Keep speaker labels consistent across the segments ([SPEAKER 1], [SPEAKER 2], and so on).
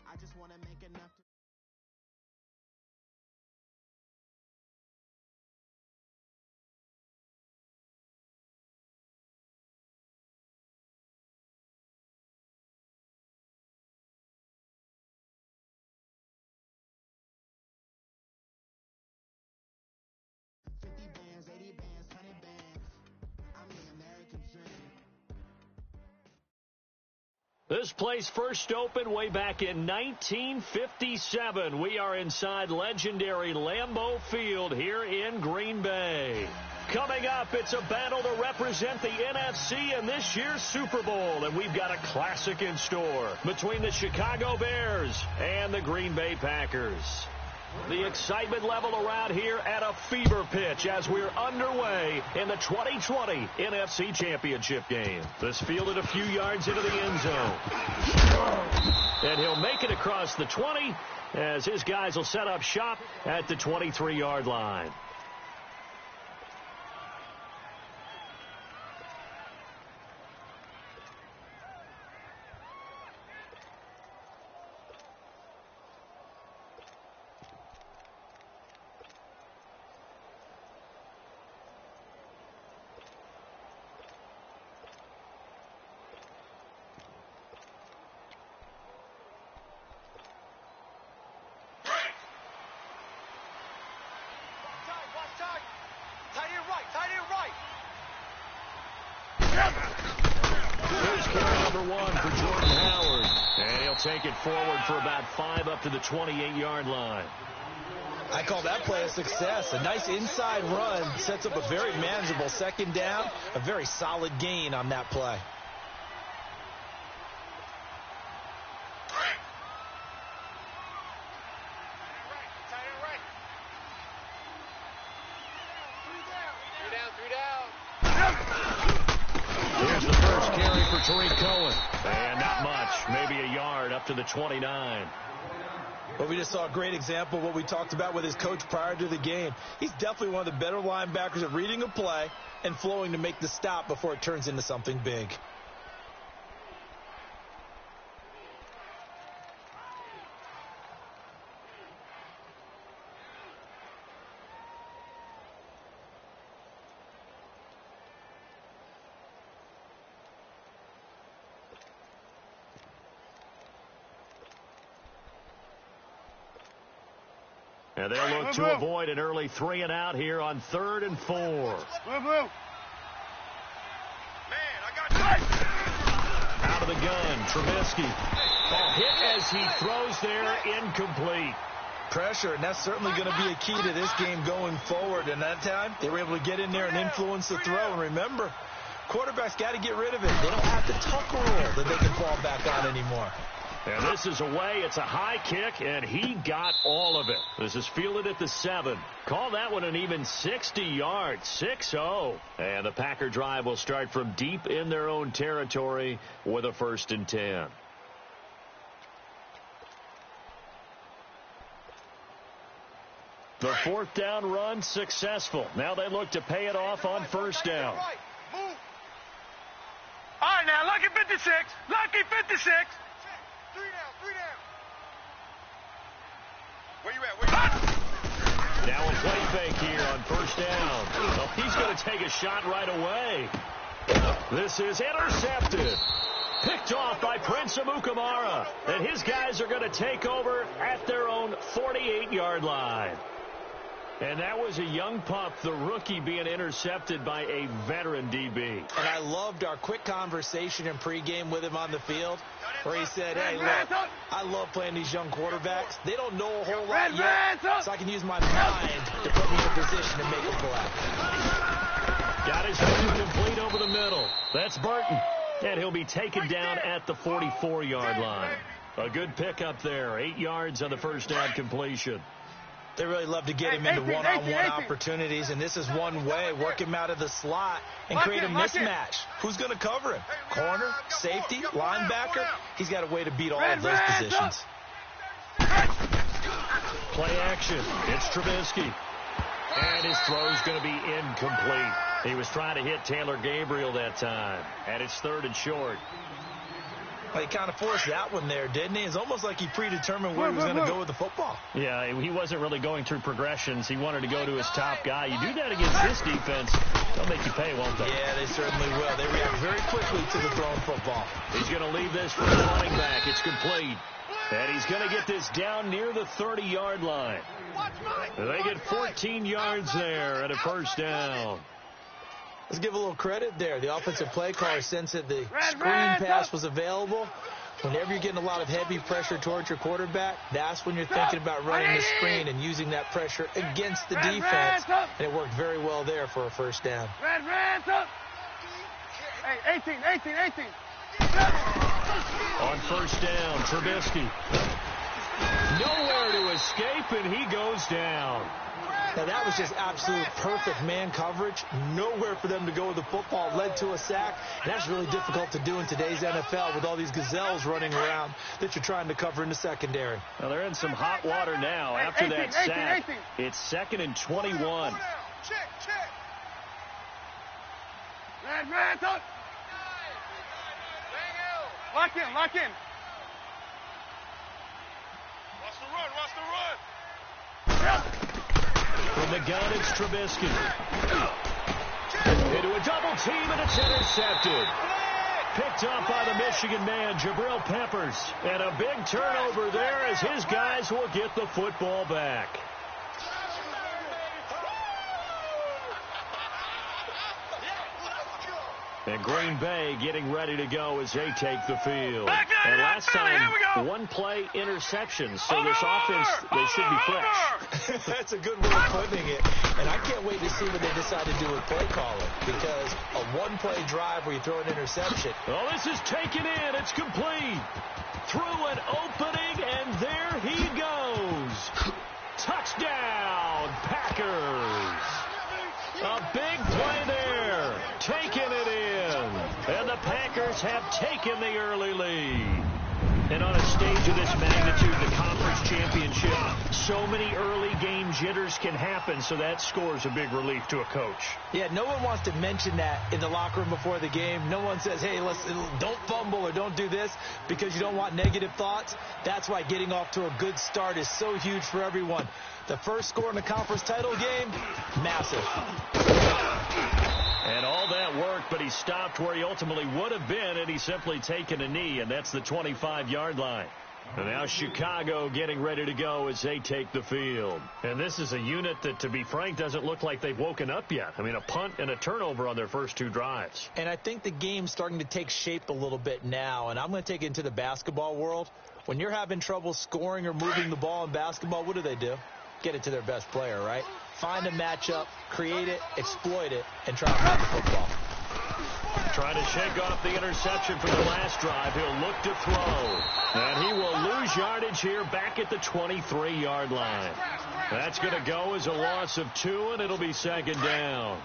[SPEAKER 1] I just want to make enough to...
[SPEAKER 2] This place first opened way back in 1957. We are inside legendary Lambeau Field here in Green Bay. Coming up, it's a battle to represent the NFC in this year's Super Bowl, and we've got a classic in store between the Chicago Bears and the Green Bay Packers. The excitement level around here at a fever pitch as we're underway in the 2020 NFC Championship game. This fielded a few yards into the end zone. And he'll make it across the 20 as his guys will set up shop at the 23-yard line. Take it forward for about 5 up to the 28-yard line.
[SPEAKER 3] I call that play a success. A nice inside run sets up a very manageable second down, a very solid gain on that play.
[SPEAKER 2] Here's the first carry for Tariq Cohen. And not much, maybe a yard up to the 29.
[SPEAKER 3] But we just saw a great example of what we talked about with his coach prior to the game. He's definitely one of the better linebackers at reading a play and flowing to make the stop before it turns into something big.
[SPEAKER 2] And they'll look to avoid an early 3 and out here on 3rd and 4.
[SPEAKER 4] Man, I got
[SPEAKER 2] Out of the gun, Trubisky. Ball hit as he throws there, incomplete.
[SPEAKER 3] Pressure, and that's certainly going to be a key to this game going forward. And that time, they were able to get in there and influence the throw. And remember, quarterbacks got to get rid of it. They don't have the tuck rule that they can fall back on anymore.
[SPEAKER 2] And this is away. It's a high kick, and he got all of it. This is fielded at the 7. Call that one an even 60 yards, 6-0. And the Packer drive will start from deep in their own territory with a 1st and 10. The 4th down run successful. Now they look to pay it off on 1st down.
[SPEAKER 4] Move. All right, now, lucky 56. Lucky 56. 3 down. Where you at?
[SPEAKER 2] Now a play fake here on 1st down. Well, he's going to take a shot right away. This is intercepted. Picked off by Prince Amukamara. And his guys are going to take over at their own 48-yard line. And that was a young pup, the rookie, being intercepted by a veteran DB.
[SPEAKER 3] And I loved our quick conversation in pregame with him on the field where he said, hey, look, I love playing these young quarterbacks. They don't know a whole lot yet, so I can use my mind to put me in position to make a play.
[SPEAKER 2] Got his hand complete over the middle. That's Burton. And he'll be taken down at the 44-yard line. A good pickup there. 8 yards on the first down completion.
[SPEAKER 3] They really love to get him into one-on-one opportunities, and this is one way. Work him out of the slot and create a mismatch. Who's going to cover him? Corner, safety, linebacker? He's got a way to beat all of those positions.
[SPEAKER 2] Play action. It's Trubisky. And his throw's going to be incomplete. He was trying to hit Taylor Gabriel that time. And it's 3rd and short.
[SPEAKER 3] Well, he kind of forced that one there, didn't he? It's almost like he predetermined where he was going to go with the football.
[SPEAKER 2] Yeah, he wasn't really going through progressions. He wanted to go to his top guy. You do that against this defense, they'll make you pay, won't they?
[SPEAKER 3] Yeah, they certainly will. They react very quickly to the thrown football.
[SPEAKER 2] He's going to leave this for the running back. It's complete. And he's going to get this down near the 30-yard line. They get 14 yards there at a first down.
[SPEAKER 3] Let's give a little credit there. The offensive play caller sensed that the screen pass was available. Whenever you're getting a lot of heavy pressure towards your quarterback, that's when you're thinking about running the screen and using that pressure against the defense. And it worked very well there for a first down.
[SPEAKER 4] Hey, 18.
[SPEAKER 2] On first down, Trubisky. Nowhere to escape, and he goes down.
[SPEAKER 3] Now, that was just absolute perfect man coverage. Nowhere for them to go with the football. Led to a sack. And that's really difficult to do in today's NFL with all these gazelles running around that you're trying to cover in the secondary.
[SPEAKER 2] Well, they're in some hot water now after that sack. It's 2nd and 21.
[SPEAKER 4] Check. Lock in. Watch the run.
[SPEAKER 2] From the gun, it's Trubisky. Into a double team, and it's intercepted. Picked up by the Michigan man, Jabril Peppers. And a big turnover there as his guys will get the football back. And Green Bay getting ready to go as they take the field. And last time, one-play interception. So this offense, they should be fresh.
[SPEAKER 3] That's a good way of putting it. And I can't wait to see what they decide to do with play calling. Because a one-play drive where you throw an interception.
[SPEAKER 2] Oh, this is taken in. It's complete. Through an opening, and there he goes. Touchdown, Packers. A big play there. Taking it in. And the Packers have taken the early lead. And on a stage of this magnitude, the conference championship, so many early game jitters can happen, so that scores a big relief to a coach.
[SPEAKER 3] Yeah, no one wants to mention that in the locker room before the game. No one says, hey, don't fumble or don't do this because you don't want negative thoughts. That's why getting off to a good start is so huge for everyone. The first score in the conference title game, massive.
[SPEAKER 2] And all that worked, but he stopped where he ultimately would have been, and he's simply taken a knee, and that's the 25-yard line. And now Chicago getting ready to go as they take the field. And this is a unit that, to be frank, doesn't look like they've woken up yet. I mean, a punt and a turnover on their first 2 drives.
[SPEAKER 3] And I think the game's starting to take shape a little bit now, and I'm going to take it into the basketball world. When you're having trouble scoring or moving the ball in basketball, what do? Get it to their best player, right? Find a matchup, create it, exploit it, and try to move the football.
[SPEAKER 2] Trying to shake off the interception from the last drive. He'll look to throw. And he will lose yardage here back at the 23-yard line. That's going to go as a loss of 2, and it'll be 2nd down.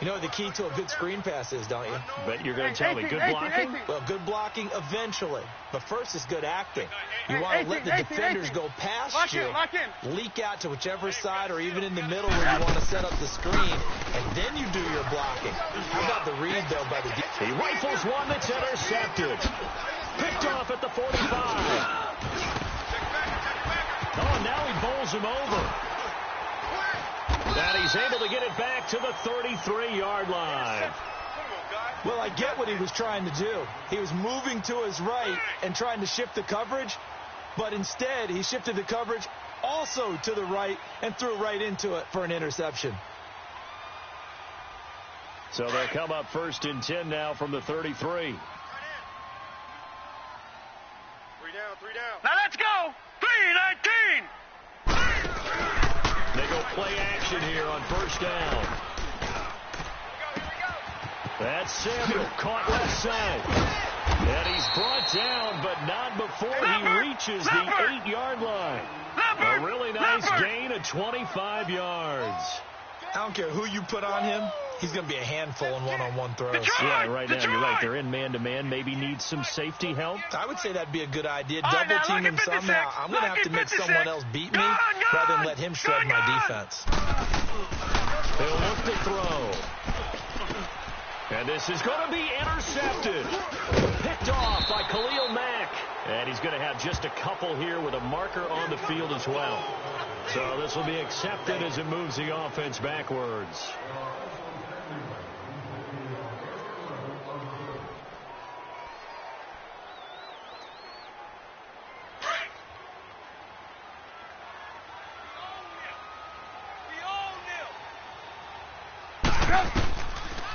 [SPEAKER 3] You know what the key to a good screen pass is, don't you?
[SPEAKER 2] But you're going to tell me good blocking?
[SPEAKER 3] Well, good blocking eventually. But first is good acting. You want to let the defenders go past you, leak out to whichever side or even in the middle where you want to set up the screen, and then you do your blocking. How about the read, though, by the defense?
[SPEAKER 2] He rifles one that's intercepted. Picked off at the 45. Oh, and now he bowls him over. And he's able to get it back to the 33-yard line.
[SPEAKER 3] Well, I get what he was trying to do. He was moving to his right and trying to shift the coverage, but instead he shifted the coverage also to the right and threw right into it for an interception.
[SPEAKER 2] So they'll come up 1st and 10 now from the 33.
[SPEAKER 4] 3 down. Now let's go. 3-19.
[SPEAKER 2] They go play action here on first down. That's Samuel, caught left side. And he's brought down, but not before he reaches the 8-yard line. A really nice gain of 25 yards.
[SPEAKER 3] I don't care who you put on him. He's going to be a handful in one-on-one throws.
[SPEAKER 2] Yeah, right now you're right. They're in man-to-man. Maybe needs some safety help.
[SPEAKER 3] I would say that'd be a good idea. Double team him somehow. I'm going to have to make someone else beat me rather than let him shred my defense.
[SPEAKER 2] They'll look to throw. And this is going to be intercepted. Picked off by Khalil Mack. And he's going to have just a couple here with a marker on the field as well. So this will be accepted as it moves the offense backwards.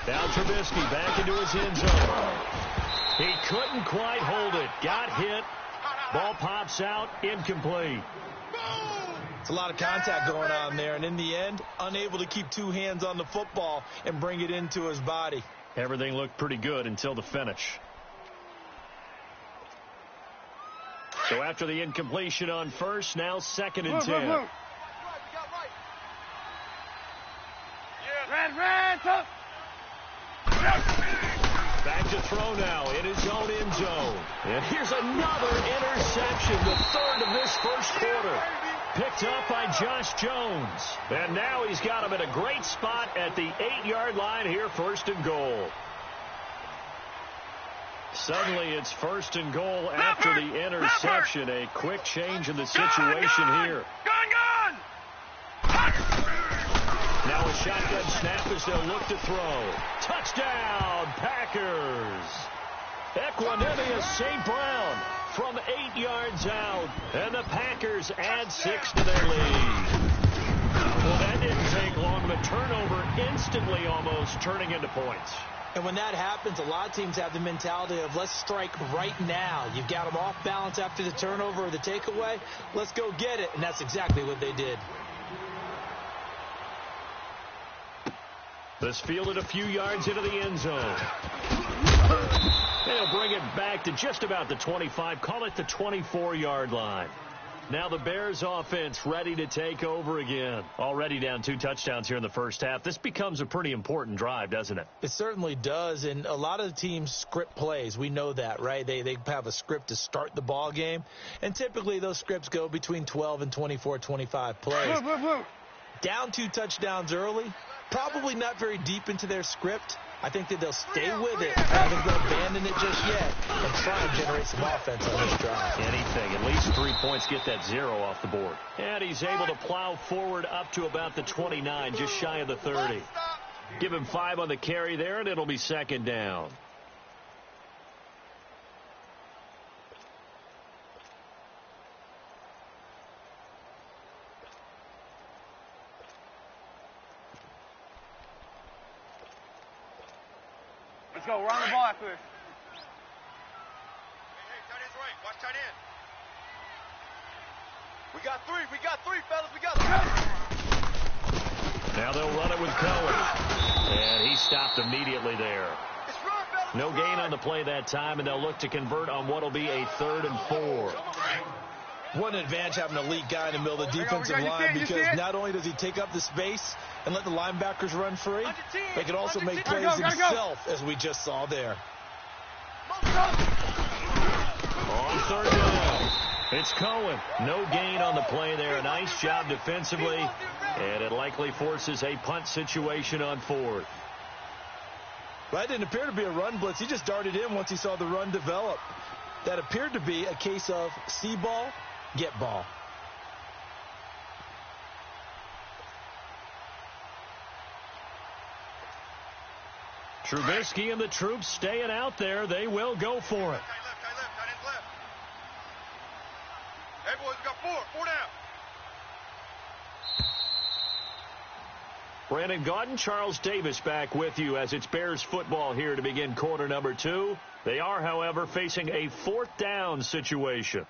[SPEAKER 2] Now Trubisky back into his end zone. He couldn't quite hold it. Got hit. Ball pops out. Incomplete.
[SPEAKER 3] It's a lot of contact going on there, and in the end, unable to keep two hands on the football and bring it into his body.
[SPEAKER 2] Everything looked pretty good until the finish. So after the incompletion on first, now 2nd and 10. Back to throw now in his own end zone. And here's another interception, the 3rd of this first quarter. Picked up by Josh Jones. And now he's got him in a great spot at the 8-yard line here, 1st and goal. Suddenly it's 1st and goal after the interception. A quick change in the situation here. Now a shotgun snap as they'll look to throw. Touchdown, Packers. Equanimeous St. Brown from 8 yards out. And the Packers add 6 to their lead. Well, that didn't take long. The turnover instantly almost turning into points.
[SPEAKER 3] And when that happens, a lot of teams have the mentality of let's strike right now. You've got them off balance after the turnover or the takeaway. Let's go get it. And that's exactly what they did.
[SPEAKER 2] This fielded a few yards into the end zone. They'll bring it back to just about the 25. Call it the 24-yard line. Now the Bears offense ready to take over again. Already down 2 touchdowns here in the first half. This becomes a pretty important drive, doesn't it?
[SPEAKER 3] It certainly does, and a lot of the teams script plays. We know that, right? They have a script to start the ball game, and typically those scripts go between 12 and 24, 25 plays. Down 2 touchdowns early, probably not very deep into their script. I think that they'll stay with it. I don't think they'll abandon it just yet and try and generate some offense on this drive.
[SPEAKER 2] Anything. At least 3 points, get that 0 off the board. And he's able to plow forward up to about the 29, just shy of the 30. Give him 5 on the carry there, and it'll be 2nd down.
[SPEAKER 4] Let's go. Run the ball after this. Hey, tight end's right. Watch tight end. We got 3. We got 3, fellas. We got 3.
[SPEAKER 2] Now they'll run it with Cohen. And he stopped immediately there.
[SPEAKER 4] It's run, fellas.
[SPEAKER 2] No gain on the play that time, and they'll look to convert on what will be a 3rd and 4.
[SPEAKER 3] What an advantage having an elite guy in the middle of the defensive line, because not only does he take up the space and let the linebackers run free, they can also make plays himself, as we just saw there.
[SPEAKER 2] On 3rd down, it's Cohen. No gain on the play there. A nice job defensively, and it likely forces a punt situation on 4th.
[SPEAKER 3] Well, that didn't appear to be a run blitz. He just darted in once he saw the run develop. That appeared to be a case of see ball, get ball.
[SPEAKER 2] Trubisky and the troops staying out there. They will go for it.
[SPEAKER 4] Tight left, tight end left. Hey, boys, we got 4 down.
[SPEAKER 2] Brandon Gaudin, Charles Davis back with you as it's Bears football here to begin quarter number 2. They are, however, facing a 4th down situation.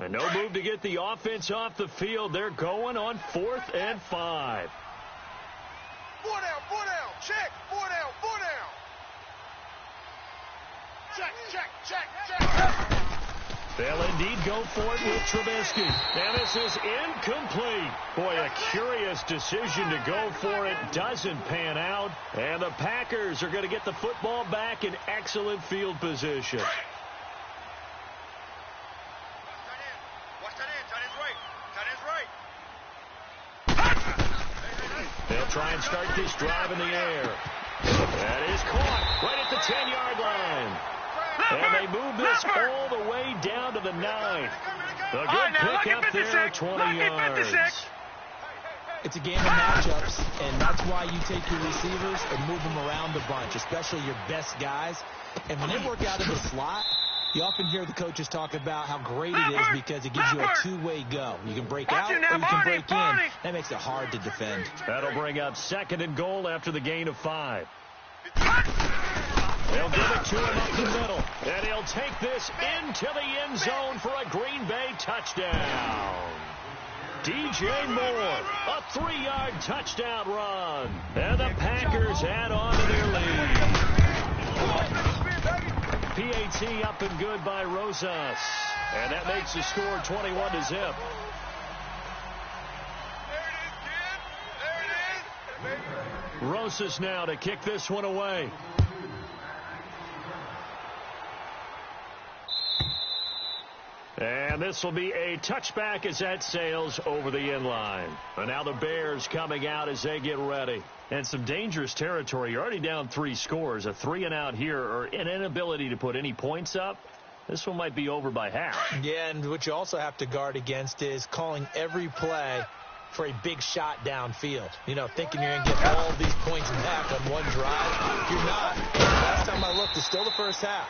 [SPEAKER 2] And no move to get the offense off the field. They're going on 4th and 5.
[SPEAKER 4] 4 down, check, 4 down, 4 down. Check.
[SPEAKER 2] They'll indeed go for it with Trubisky. And this is incomplete. Boy, a curious decision to go for it. Doesn't pan out. And the Packers are going to get the football back in excellent field position.
[SPEAKER 4] Watch that in. Tight end's right.
[SPEAKER 2] They'll try and start this drive in the air. That is caught right at the 10-yard line. And they move this all the way down to the 9. A good pick up there, 20 yards.
[SPEAKER 3] It's a game of matchups, and that's why you take your receivers and move them around a bunch, especially your best guys. And when they work out in the slot, you often hear the coaches talk about how great it is because it gives you a two-way go. You can break out or you can break in. That makes it hard to defend.
[SPEAKER 2] That'll bring up 2nd and goal after the gain of 5. They'll give it to him up the middle. And he'll take this into the end zone for a Green Bay touchdown. DJ Moore, a 3-yard touchdown run. And the Packers add on to their lead. PAT up and good by Rosas. And that makes the score 21-0.
[SPEAKER 4] There it is.
[SPEAKER 2] Rosas now to kick this one away. And this will be a touchback as that sails over the end line. And now the Bears coming out as they get ready. And some dangerous territory. You're already down 3 scores. A 3-and-out here or an inability to put any points up. This one might be over by half.
[SPEAKER 3] Yeah, and what you also have to guard against is calling every play for a big shot downfield. You know, thinking you're going to get all these points back on one drive. You're not. Last time I looked, it's still the first half.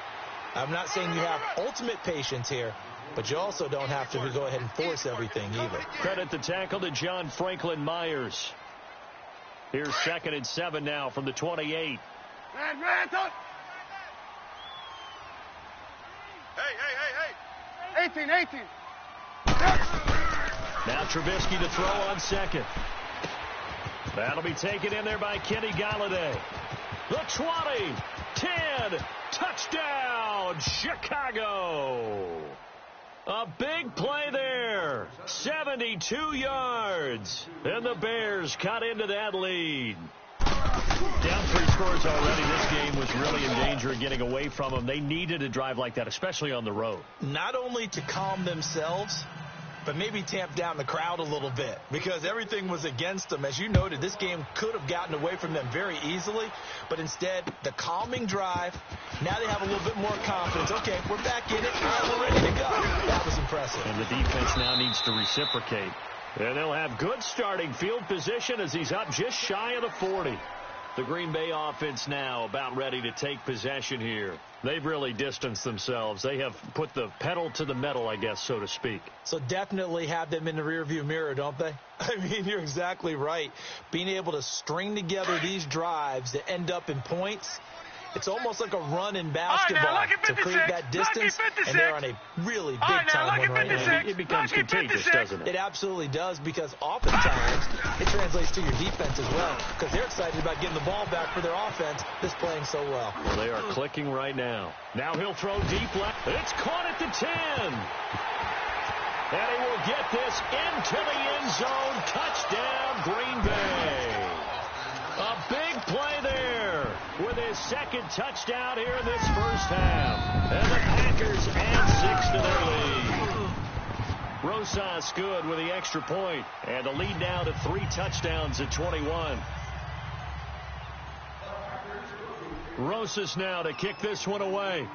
[SPEAKER 3] I'm not saying you have ultimate patience here, but you also don't have to go ahead and force everything either.
[SPEAKER 2] Credit the tackle to John Franklin Myers. Here's 2nd and 7 now from the 28.
[SPEAKER 4] Hey. Hey. 18.
[SPEAKER 2] Now Trubisky to throw on 2nd. That'll be taken in there by Kenny Golladay. The 20, 10, touchdown, Chicago. A big play there, 72 yards, and the Bears cut into that lead. Down 3 scores already. This game was really in danger of getting away from them. They needed a drive like that, especially on the road.
[SPEAKER 3] Not only to calm themselves, but maybe tamp down the crowd a little bit because everything was against them. As you noted, this game could have gotten away from them very easily, but instead, the calming drive, now they have a little bit more confidence. Okay, we're back in it. We're ready to go. That was impressive.
[SPEAKER 2] And the defense now needs to reciprocate. And they'll have good starting field position as he's up just shy of the 40. The Green Bay offense now about ready to take possession here. They've really distanced themselves. They have put the pedal to the metal, I guess, so to speak.
[SPEAKER 3] So definitely have them in the rearview mirror, don't they? I mean, you're exactly right. Being able to string together these drives that end up in points, it's almost like a run in basketball to create that distance, and they're on a really big-time one right now.
[SPEAKER 2] It becomes contagious, doesn't it?
[SPEAKER 3] It absolutely does, because oftentimes it translates to your defense as well, because they're excited about getting the ball back for their offense that's playing so well.
[SPEAKER 2] Well, they are clicking right now. Now he'll throw deep left. It's caught at the 10. And he will get this into the end zone. Touchdown, Green Bay. A big play there with his 2nd touchdown here in this first half. And the Packers add 6 to their lead. Rosas good with the extra point. And the lead now to 3 touchdowns at 21. Rosas now to kick this one away.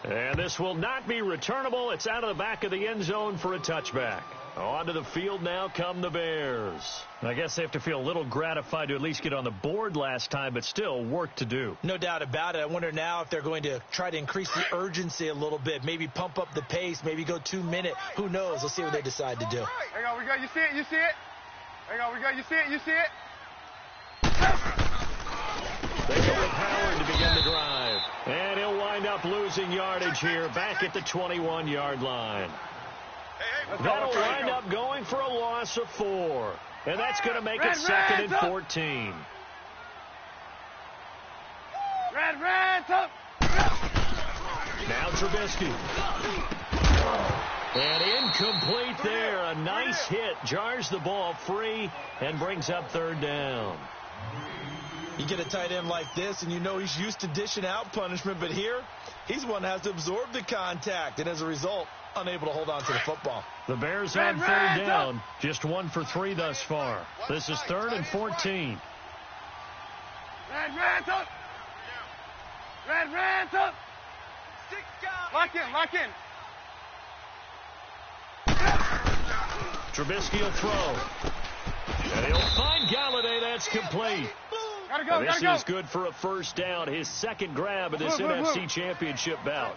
[SPEAKER 2] And this will not be returnable. It's out of the back of the end zone for a touchback. Onto the field now come the Bears. I guess they have to feel a little gratified to at least get on the board last time, but still work to do.
[SPEAKER 3] No doubt about it. I wonder now if they're going to try to increase the urgency a little bit, maybe pump up the pace, maybe go 2-minute. Who knows? Let's see what they decide to do.
[SPEAKER 4] Hang on, we got you see it. Hang on, we got you see it.
[SPEAKER 2] They go with Howard to begin the drive. And he'll wind up losing yardage here back at the 21-yard line. That'll wind up going for a loss of 4. And that's going to make it 2nd and 14. Now Trubisky. And incomplete there. A nice hit. Jars the ball free and brings up 3rd down.
[SPEAKER 3] You get a tight end like this, and you know he's used to dishing out punishment. But here, he's one that has to absorb the contact. And as a result, unable to hold on to the football.
[SPEAKER 2] The Bears on 3rd down. Just 1 for 3 thus far. This is 3rd and 14.
[SPEAKER 4] Lock in.
[SPEAKER 2] Trubisky will throw. And he'll find Galladay. That's complete. This is good for a 1st down. His 2nd grab of this NFC Championship bout.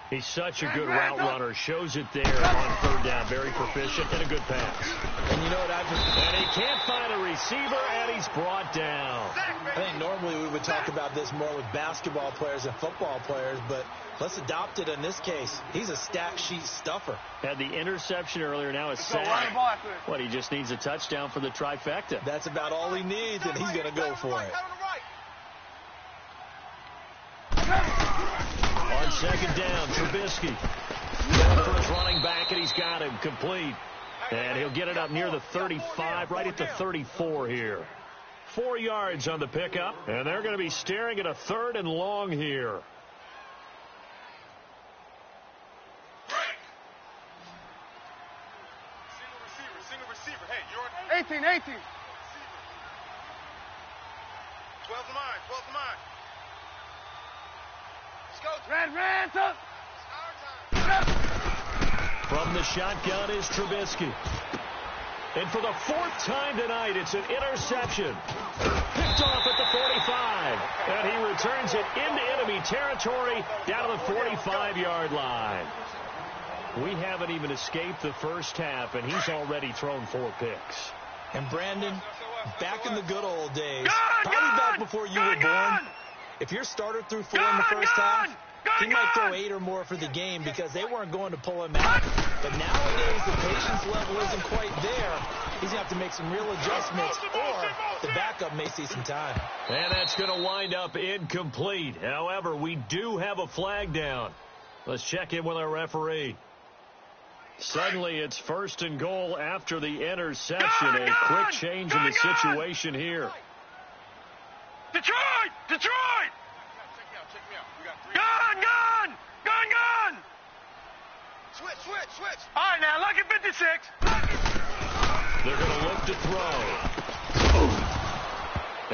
[SPEAKER 2] He's such a good route runner. Shows it there on 3rd down. Very proficient and a good pass.
[SPEAKER 3] And you know what,
[SPEAKER 2] and he can't find a receiver, and he's brought down.
[SPEAKER 3] I think normally we would talk about this more with basketball players and football players, but let's adopt it in this case. He's a stat sheet stuffer.
[SPEAKER 2] Had the interception earlier, now a sack. What, he just needs a touchdown for the trifecta.
[SPEAKER 3] That's about all he needs, and he's going to go for it.
[SPEAKER 2] On 2nd down, Trubisky. For his running back, and he's got him complete. And he'll get it up near the 35, right at the 34 here. 4 yards on the pickup, and they're going to be staring at a 3rd and long here.
[SPEAKER 4] Single receiver. Hey, you're on 18. 12 to mine. Let's go.
[SPEAKER 2] From the shotgun is Trubisky. And for the 4th time tonight, it's an interception. Picked off at the 45. And he returns it into enemy territory down to the 45-yard line. We haven't even escaped the first half, and he's already thrown 4 picks.
[SPEAKER 3] And Brandon, back in the good old days, probably back before you were born, if your starter threw 4 in the first half, he might throw 8 or more for the game because they weren't going to pull him out. But nowadays, the patience level isn't quite there. He's going to have to make some real adjustments, or the backup may see some time.
[SPEAKER 2] And that's going to wind up incomplete. However, we do have a flag down. Let's check in with our referee. Suddenly, it's 1st and goal after the interception. A quick change in the situation here.
[SPEAKER 4] Detroit! Check me out. We got 3. Gun! Switch. All right, now, lucky 56.
[SPEAKER 2] They're going to look to throw.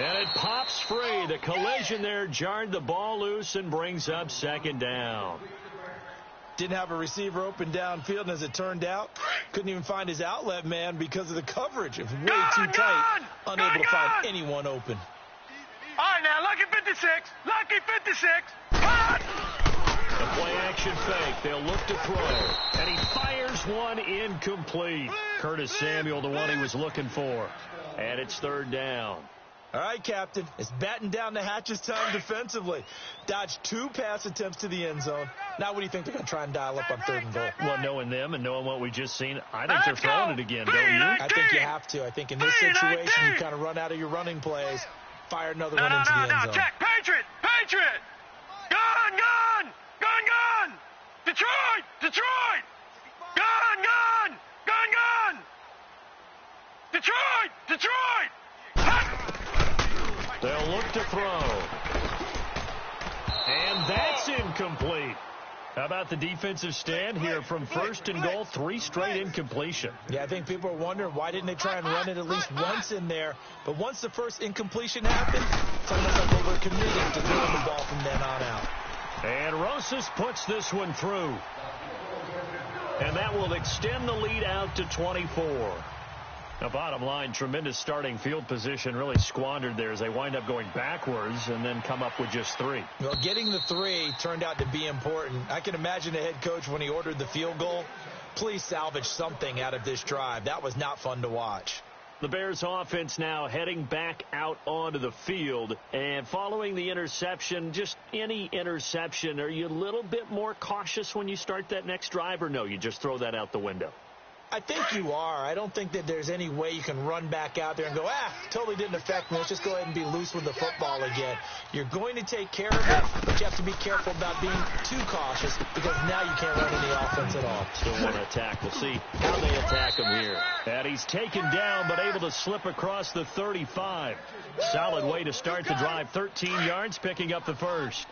[SPEAKER 2] And it pops free. The collision there jarred the ball loose and brings up 2nd down.
[SPEAKER 3] Didn't have a receiver open downfield, and as it turned out, couldn't even find his outlet man because of the coverage. It was way too tight, unable to find anyone open.
[SPEAKER 4] All right, now, lucky 56.
[SPEAKER 2] A play-action fake. They'll look to throw. And he fires one incomplete. Curtis Samuel, the one he was looking for. And it's 3rd down.
[SPEAKER 3] All right, Captain. It's batten down the hatches time defensively. Dodged 2 pass attempts to the end zone. Now what do you think they're going to try and dial up on 3rd and goal?
[SPEAKER 2] Well, knowing them and knowing what we just seen, I think they're throwing it again, don't you?
[SPEAKER 3] I think you have to. I think in this situation, you kind of run out of your running plays. Fire another one into the end zone.
[SPEAKER 4] Check. Patriot. Gun. Detroit. Gun. Detroit.
[SPEAKER 2] They'll look to throw. And that's incomplete. How about the defensive stand here from 1st and goal? 3 straight incompletion.
[SPEAKER 3] Yeah, I think people are wondering why didn't they try and run it at least once in there. But once the first incompletion happened, it's almost like they were committed to throwing the ball from then on out.
[SPEAKER 2] And Rosas puts this one through. And that will extend the lead out to 24. Now, bottom line, tremendous starting field position, really squandered there as they wind up going backwards and then come up with just 3.
[SPEAKER 3] Well, getting the 3 turned out to be important. I can imagine the head coach when he ordered the field goal. Please salvage something out of this drive. That was not fun to watch.
[SPEAKER 2] The Bears offense now heading back out onto the field. And following the interception, just any interception, are you a little bit more cautious when you start that next drive, or no, you just throw that out the window?
[SPEAKER 3] I think you are. I don't think that there's any way you can run back out there and go, totally didn't affect me. Let's just go ahead and be loose with the football again. You're going to take care of it, but you have to be careful about being too cautious because now you can't run any offense at all.
[SPEAKER 2] Still want to attack. We'll see how they attack him here. And he's taken down but able to slip across the 35. Solid way to start the drive. 13 yards, picking up the first.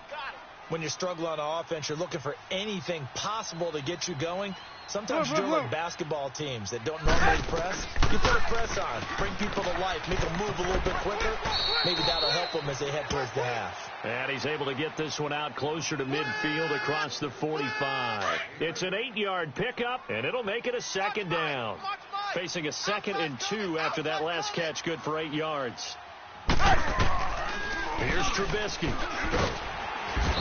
[SPEAKER 3] When you struggle on offense, you're looking for anything possible to get you going. Sometimes you're like basketball teams that don't normally press. You put a press on, bring people to life, make them move a little bit quicker. Maybe that'll help them as they head towards the half.
[SPEAKER 2] And he's able to get this one out closer to midfield across the 45. It's an 8-yard pickup, and it'll make it a second down. Facing a 2nd and 2 after that last catch, good for 8 yards. Here's Trubisky.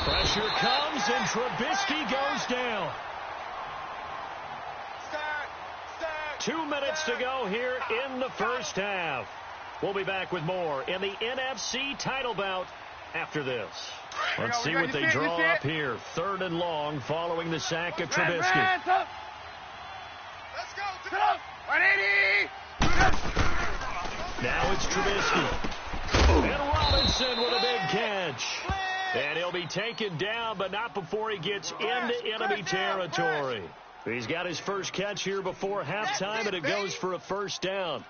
[SPEAKER 2] Pressure comes, and Trubisky goes down. 2 minutes to go here in the first half. We'll be back with more in the NFC title bout after this. Let's see what they draw up here. 3rd and long following the sack of Trubisky.
[SPEAKER 4] Let's go.
[SPEAKER 2] Now it's Trubisky. And Robinson with a big catch. And he'll be taken down, but not before he gets into enemy territory. He's got his first catch here before halftime, and it goes for a first down.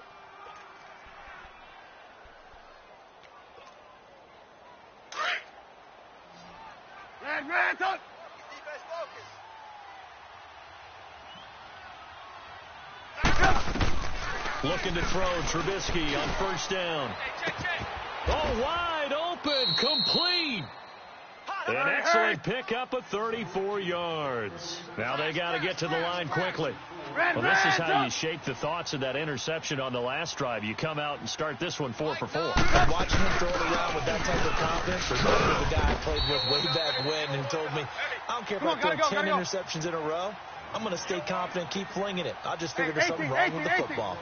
[SPEAKER 2] Looking to throw, Trubisky on first down. Oh, wide open, complete. An excellent pickup of 34 yards. Now they got to get to the line quickly. Well, this is how you shake the thoughts of that interception on the last drive. You come out and start this one 4 for 4.
[SPEAKER 3] Watching him throw it around with that type of confidence, remember the guy I played with way back when and told me, I don't care if I throw 10 interceptions in a row. I'm going to stay confident, keep flinging it. I just figured there's something wrong with the football.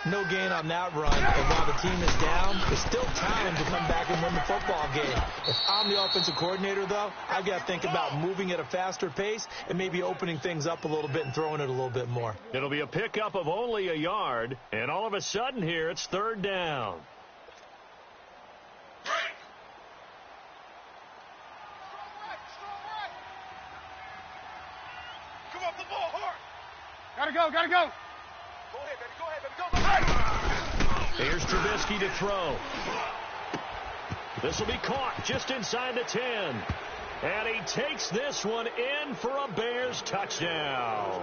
[SPEAKER 3] No gain on that run, and while the team is down, there's still time to come back and win the football game. If I'm the offensive coordinator, though, I've got to think about moving at a faster pace and maybe opening things up a little bit and throwing it a little bit more.
[SPEAKER 2] It'll be a pickup of only a yard, and all of a sudden here, it's 3rd down.
[SPEAKER 4] Come up the ball hard.
[SPEAKER 5] Gotta go.
[SPEAKER 4] Go ahead, baby.
[SPEAKER 2] Here's Trubisky to throw. This will be caught just inside the 10. And he takes this one in for a Bears touchdown.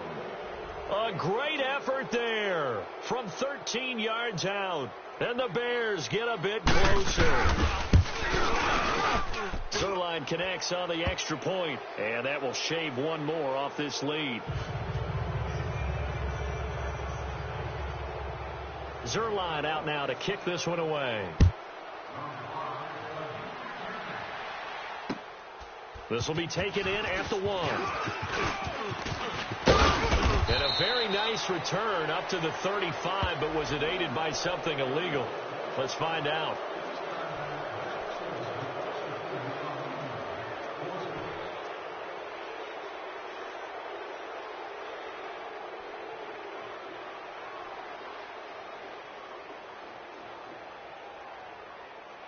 [SPEAKER 2] A great effort there from 13 yards out. And the Bears get a bit closer. Zuerlein connects on the extra point, and that will shave one more off this lead. Zuerlein out now to kick this one away. This will be taken in at the 1. And a very nice return up to the 35, but was it aided by something illegal? Let's find out.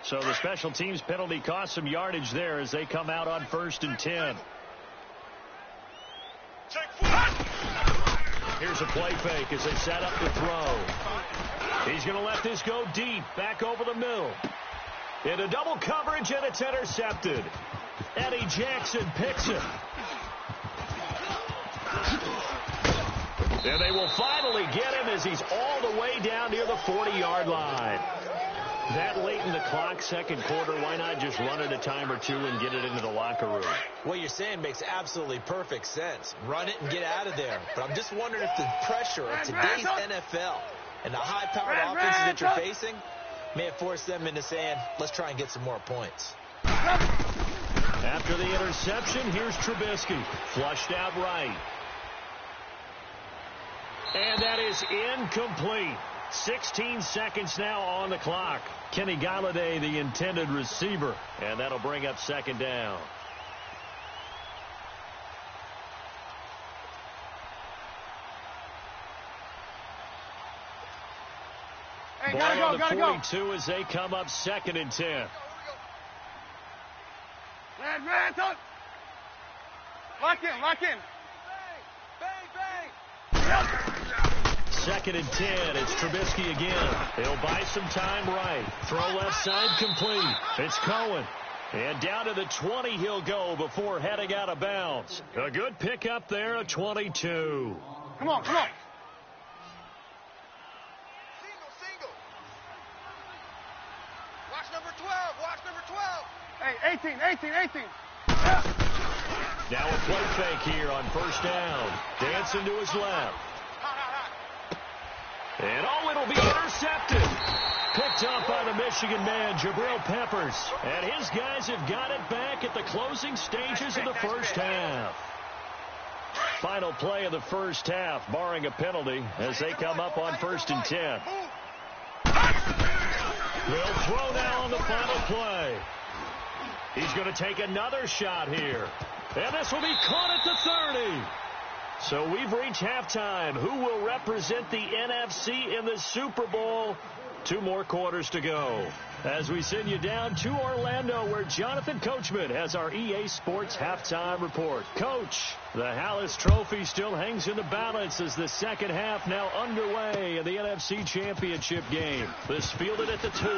[SPEAKER 2] So the special teams penalty cost some yardage there as they come out on 1st and 10. Here's a play fake as they set up the throw. He's going to let this go deep, back over the middle. Into double coverage, and it's intercepted. Eddie Jackson picks it. And they will finally get him as he's all the way down near the 40-yard line. That late in the clock, second quarter, why not just run it a time or two and get it into the locker room?
[SPEAKER 3] What you're saying makes absolutely perfect sense. Run it and get out of there. But I'm just wondering if the pressure of today's NFL and the high-powered offenses that you're facing may have forced them into saying, let's try and get some more points.
[SPEAKER 2] After the interception, here's Trubisky. Flushed out right. And that is incomplete. 16 seconds now on the clock. Kenny Golladay, the intended receiver, and that'll bring up second down.
[SPEAKER 5] Hey,
[SPEAKER 2] Ball on the
[SPEAKER 5] gotta
[SPEAKER 2] 42
[SPEAKER 5] go.
[SPEAKER 2] as they come up 2nd and 10.
[SPEAKER 5] Man, talk. Lock in.
[SPEAKER 4] Bang.
[SPEAKER 2] 2nd and 10. It's Trubisky again. He'll buy some time right. Throw left side complete. It's Cohen. And down to the 20 he'll go before heading out of bounds. A good pickup there at 22.
[SPEAKER 5] Come on.
[SPEAKER 4] Single. Watch number 12.
[SPEAKER 5] Hey, 18.
[SPEAKER 2] Now a play fake here on first down. Dancing to his left. And it'll be intercepted. Picked up by the Michigan man, Jabril Peppers. And his guys have got it back at the closing stages of the first half. Final play of the first half, barring a penalty, as they come up on 1st and 10. They'll throw now on the final play. He's going to take another shot here. And this will be caught at the 30. So we've reached halftime. Who will represent the NFC in the Super Bowl? 2 more quarters to go. As we send you down to Orlando, where Jonathan Coachman has our EA Sports halftime report. Coach, the Hallis Trophy still hangs in the balance as the second half now underway in the NFC Championship game. This fielded at the 2.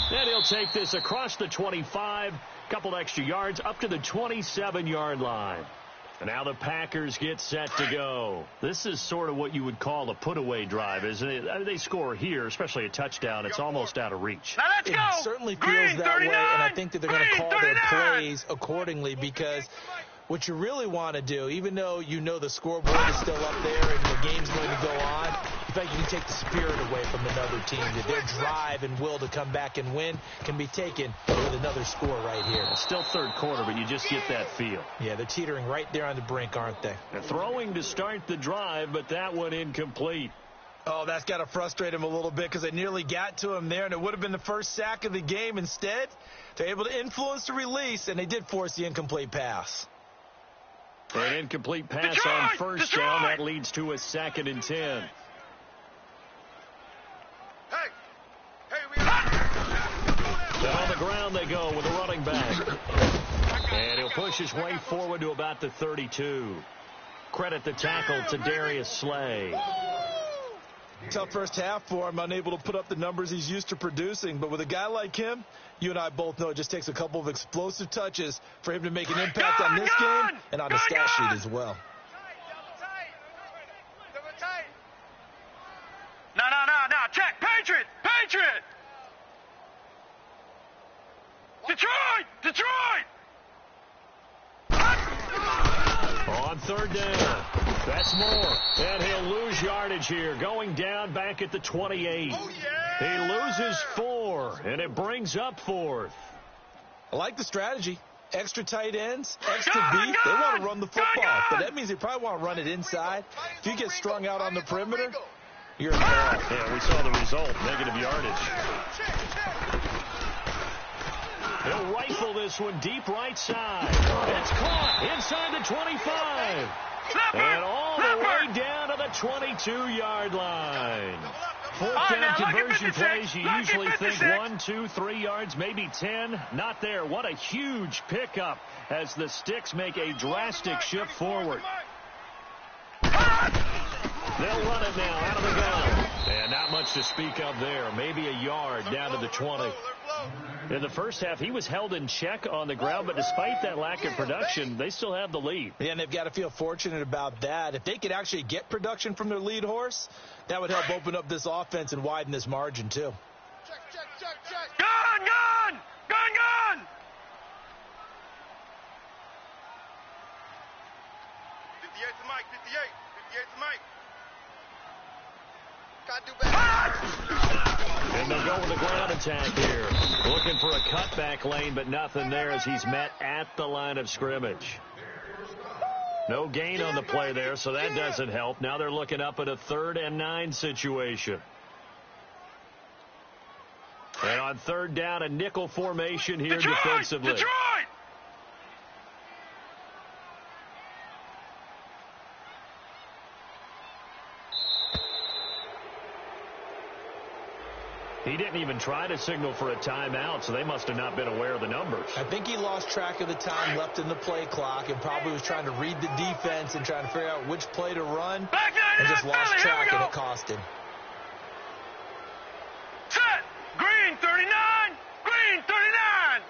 [SPEAKER 2] And he'll take this across the 25, couple extra yards up to the 27-yard line. And now the Packers get set to go. This is sort of what you would call a put-away drive, isn't it? I mean, they score here, especially a touchdown. It's almost out of reach.
[SPEAKER 5] Now let's go.
[SPEAKER 3] It certainly feels that way, and I think that they're going to call their plays accordingly, because what you really want to do, even though you know the scoreboard is still up there and the game's going to go on, in fact, you can take the spirit away from another team. That their drive and will to come back and win can be taken with another score right here.
[SPEAKER 2] It's still third quarter, but you just get that feel.
[SPEAKER 3] Yeah, they're teetering right there on the brink, aren't they?
[SPEAKER 2] And throwing to start the drive, but that one incomplete.
[SPEAKER 3] Oh, that's got to frustrate him a little bit, because they nearly got to him there, and it would have been the first sack of the game. Instead, they're able to influence the release, and they did force the incomplete pass.
[SPEAKER 2] An incomplete pass on first down. That leads to a 2nd and 10. Then on the ground they go with a running back. And he'll push his way forward to about the 32. Credit the tackle to Darius Slay.
[SPEAKER 3] Tough first half for him, unable to put up the numbers he's used to producing. But with a guy like him, you and I both know it just takes a couple of explosive touches for him to make an impact on this game and on the stat sheet as well.
[SPEAKER 5] No. Check. Patriot. Detroit.
[SPEAKER 2] On third down. That's more. And he'll lose yardage here. Going down back at the 28.
[SPEAKER 4] Oh, yeah.
[SPEAKER 2] He loses 4, and it brings up 4th.
[SPEAKER 3] I like the strategy. Extra tight ends, extra deep. They want to run the football, but that means they probably want to run it inside. If you get strung out on the perimeter, you're in trouble.
[SPEAKER 2] Yeah, we saw the result. Negative yardage. He'll rifle this one deep right side. It's caught inside the 25. And all the way down to the 22-yard line. Fourth down conversion plays, you usually think 1, 2, 3 yards, maybe 10. Not there. What a huge pickup as the Sticks make a drastic shift forward. They'll run it now out of the gun. And not much to speak of there. Maybe a yard down to the 20. In the first half, he was held in check on the ground, but despite that lack of production, they still have the lead.
[SPEAKER 3] Yeah, and they've got to feel fortunate about that. If they could actually get production from their lead horse, that would help open up this offense and widen this margin, too.
[SPEAKER 4] Check.
[SPEAKER 5] Gun!
[SPEAKER 4] 58 to Mike. 58 to Mike. Got to do better.
[SPEAKER 2] And they'll go with the ground attack here. Looking for a cutback lane, but nothing there as he's met at the line of scrimmage. No gain on the play there, so that doesn't help. Now they're looking up at a 3rd and 9 situation. And on 3rd down, a nickel formation here defensively.
[SPEAKER 5] Detroit!
[SPEAKER 2] He didn't even try to signal for a timeout, so they must have not been aware of the numbers.
[SPEAKER 3] I think he lost track of the time left in the play clock and probably was trying to read the defense and trying to figure out which play to run and just lost track, and it cost him.
[SPEAKER 5] Set! Green 39! Green 39!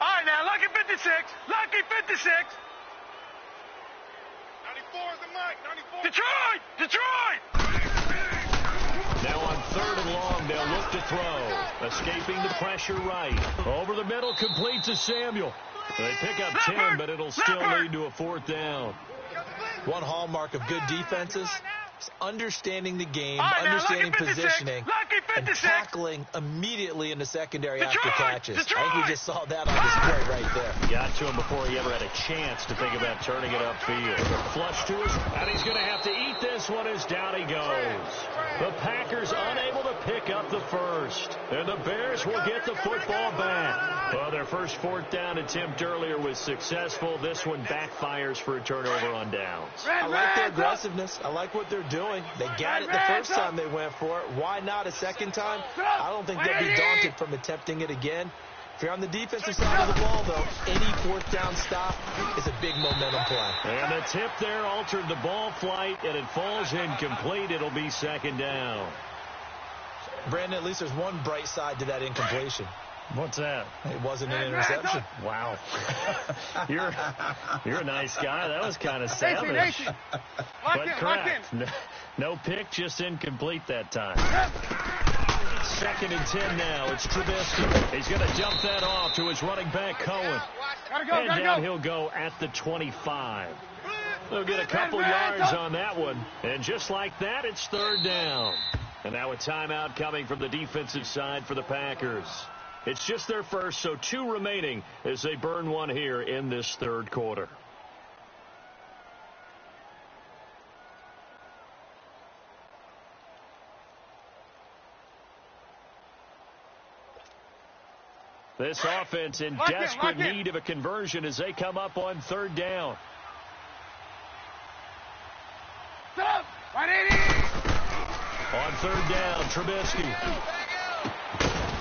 [SPEAKER 5] All right, now, Lucky 56. Lucky 56.
[SPEAKER 4] 94 is the mic. 94.
[SPEAKER 5] Detroit! Detroit!
[SPEAKER 2] Now on 3rd and long, they'll look to throw. Escaping the pressure right. Over the middle, complete to Samuel. They pick up 10, but it'll still lead to a 4th down.
[SPEAKER 3] One hallmark of good defenses is understanding the game,
[SPEAKER 5] All right, now,
[SPEAKER 3] understanding
[SPEAKER 5] Lucky 56,
[SPEAKER 3] positioning,
[SPEAKER 5] Lucky
[SPEAKER 3] and
[SPEAKER 5] 56.
[SPEAKER 3] tackling immediately in the secondary after
[SPEAKER 5] Detroit,
[SPEAKER 3] catches. I think we
[SPEAKER 5] Detroit.
[SPEAKER 3] just saw that on display right there.
[SPEAKER 2] Got to him before he ever had a chance to think about turning it upfield. Flush to us, and he's going to have to eat this one as down he goes. The Packers unable to pick up the first, and the Bears will get the football back. Well, their first 4th down attempt earlier was successful. This one backfires for a turnover on downs.
[SPEAKER 3] I like their aggressiveness. I like what they're doing. They got it the first time they went for it. Why not a second time? I don't think they'll be daunted from attempting it again. If you're on the defensive side of the ball, though, any 4th down stop is a big momentum play.
[SPEAKER 2] And the tip there altered the ball flight, and it falls incomplete. It'll be 2nd down.
[SPEAKER 3] Brandon, at least there's one bright side to that incompletion.
[SPEAKER 2] What's that?
[SPEAKER 3] It wasn't an interception.
[SPEAKER 2] Wow. You're a nice guy. That was kind of savage. But correct. No pick, just incomplete that time. 2nd and 10 now. It's Trubisky. He's going to dump that off to his running back, Cohen. And down he'll go at the 25. They'll get a couple yards on that one. And just like that, it's 3rd down. And now a timeout coming from the defensive side for the Packers. It's just their first, so 2 remaining as they burn one here in this 3rd quarter. This offense in desperate need of a conversion as they come up on 3rd down. On 3rd down, Trubisky.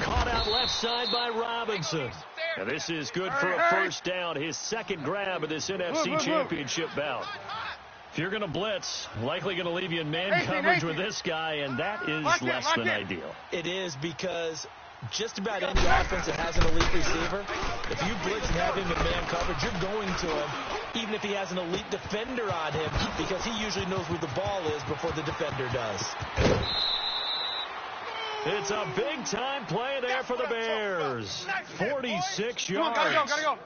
[SPEAKER 2] Caught out left side by Robinson. And this is good for a 1st down, his 2nd grab of this NFC Championship bout. If you're going to blitz, likely going to leave you in man coverage with this guy, and that is less than ideal.
[SPEAKER 3] It is, because just about any offense that has an elite receiver, if you blitz and have him in man coverage, you're going to him, even if he has an elite defender on him, because he usually knows where the ball is before the defender does.
[SPEAKER 2] It's a big-time play there for the Bears. 46 yards.
[SPEAKER 5] Gotta go.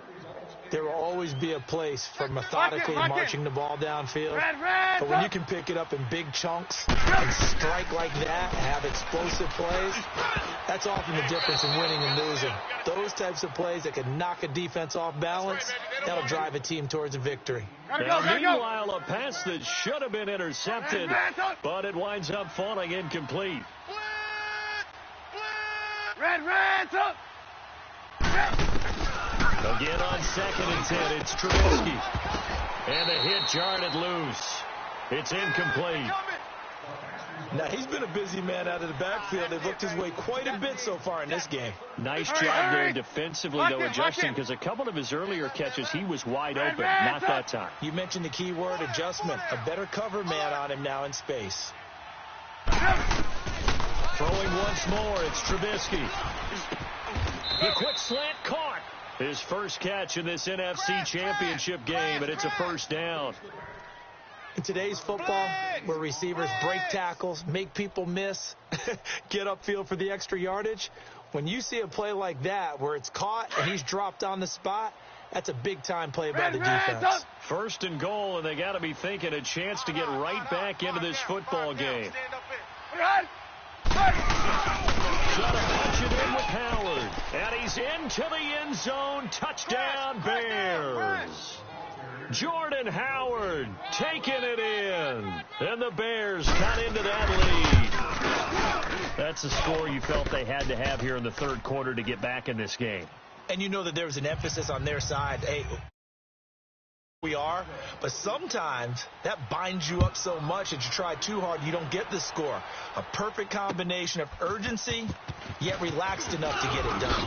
[SPEAKER 3] There will always be a place for methodically marching the ball downfield. But when you can pick it up in big chunks and strike like that, have explosive plays, that's often the difference in winning and losing. Those types of plays that can knock a defense off balance, that'll drive a team towards a victory.
[SPEAKER 2] Now, meanwhile, a pass that should have been intercepted, but it winds up falling incomplete.
[SPEAKER 5] Red, up!
[SPEAKER 2] Again on 2nd and 10, it's Trubisky. And the hit jarred it loose. It's incomplete.
[SPEAKER 3] Now, he's been a busy man out of the backfield. They've looked his way quite a bit so far in this game.
[SPEAKER 2] Nice job there defensively, though, adjusting, because a couple of his earlier catches, he was wide open. Not that time.
[SPEAKER 3] You mentioned the key word, adjustment. A better cover man on him now in space.
[SPEAKER 2] Throwing once more, it's Trubisky. The quick slant caught. His first catch in this NFC Championship game, and it's a 1st down.
[SPEAKER 3] In today's football, where receivers break tackles, make people miss, get upfield for the extra yardage, when you see a play like that where it's caught and he's dropped on the spot, that's a big-time play by the defense.
[SPEAKER 2] 1st and goal, and they got to be thinking a chance to get right back into this football game. Trying to punch it in with Howard. And he's into the end zone. Touchdown, Bears. Jordan Howard taking it in. And the Bears cut into that lead. That's the score you felt they had to have here in the third quarter to get back in this game.
[SPEAKER 3] And you know that there was an emphasis on their side. Hey, we are, but sometimes that binds you up so much that you try too hard, you don't get the score. A perfect combination of urgency, yet relaxed enough to get it done.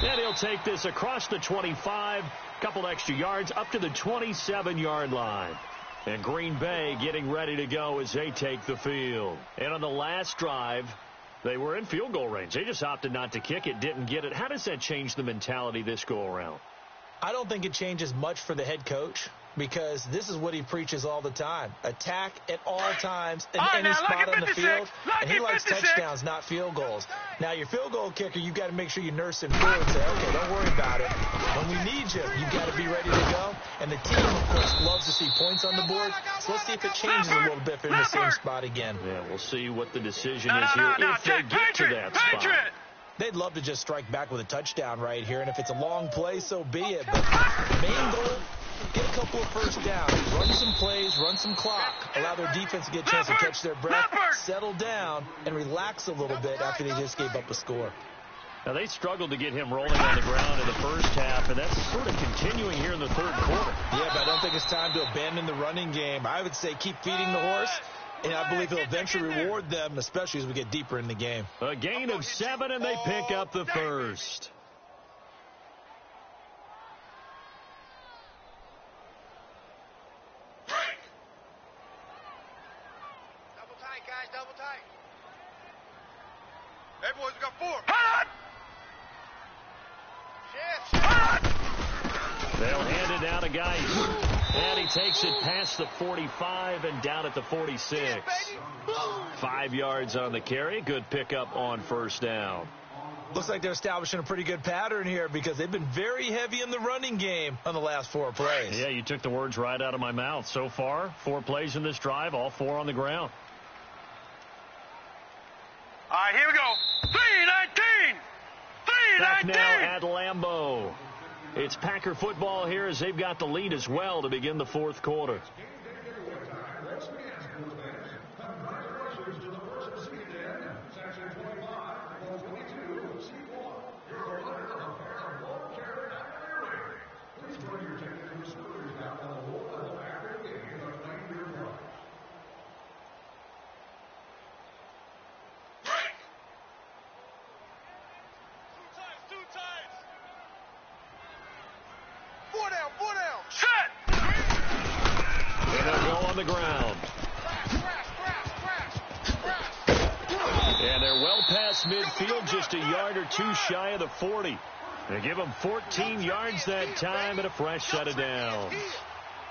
[SPEAKER 2] And he'll take this across the 25, couple extra yards, up to the 27-yard line. And Green Bay getting ready to go as they take the field. And on the last drive, they were in field goal range. They just opted not to kick it, didn't get it. How does that change the mentality this go-around?
[SPEAKER 3] I don't think it changes much for the head coach because this is what he preaches all the time. Attack at all times in any spot on the field. And he likes touchdowns, not field goals. Now, your field goal kicker, you've got to make sure you nurse him through and say, okay, don't worry about it. When we need you, you've got to be ready to go. And the team, of course, loves to see points on the board. So let's see if it changes a little bit if they're in the same spot again.
[SPEAKER 2] Yeah, we'll see what the decision is here if they get to that spot.
[SPEAKER 3] They'd love to just strike back with a touchdown right here, and if it's a long play, so be it. But main goal, get a couple of first downs, run some plays, run some clock, allow their defense to get a chance to catch their breath, settle down, and relax a little bit after they just gave up a score.
[SPEAKER 2] Now, they struggled to get him rolling on the ground in the first half, and that's sort of continuing here in the third quarter.
[SPEAKER 3] Yeah, but I don't think it's time to abandon the running game. I would say keep feeding the horse. And I believe he'll eventually reward them, especially as we get deeper in the game.
[SPEAKER 2] A gain of 7, and they pick up the first.
[SPEAKER 4] Double tight, guys, double tight. Hey, boys, we got 4. Shift.
[SPEAKER 2] They'll hand it down to Geis. And he takes it past the 45 and down at the 46. 5 yards on the carry. Good pickup on first down.
[SPEAKER 3] Looks like they're establishing a pretty good pattern here because they've been very heavy in the running game on the last 4 plays.
[SPEAKER 2] Yeah, you took the words right out of my mouth. So far, 4 plays in this drive, all 4 on the ground.
[SPEAKER 5] All right, here we go. 3-19.
[SPEAKER 2] Back now at Lambeau. It's Packer football here as they've got the lead as well to begin the fourth quarter. The ground. And they're well past midfield, just a yard or 2 shy of the 40. They give them 14 yards that time and a fresh set of downs.